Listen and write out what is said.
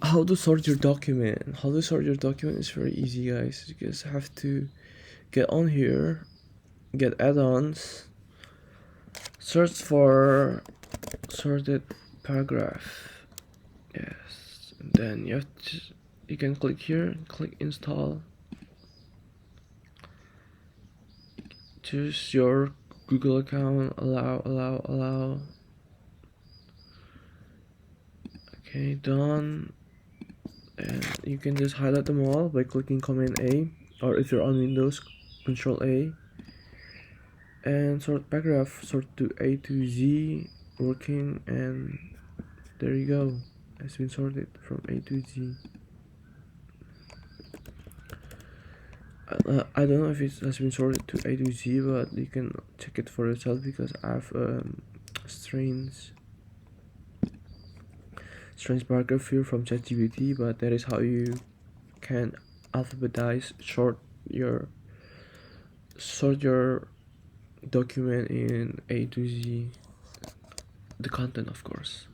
How to sort your document? How to sort your document is very easy, guys. You just have to get on here, get add-ons, search for sorted paragraph. Yes, and then you can click here, click install. Choose your Google account, allow. Okay, done. And you can just highlight them all by clicking Command A, or if you're on Windows, Control A. And sort paragraph, sort to A to Z, working, and there you go. It's been sorted from A to Z. I don't know if it has been sorted to A to Z, but you can check it for yourself because I have strange paragraph here from ChatGPT, but that is how you can alphabetize, sort your document in A to Z, the content, of course.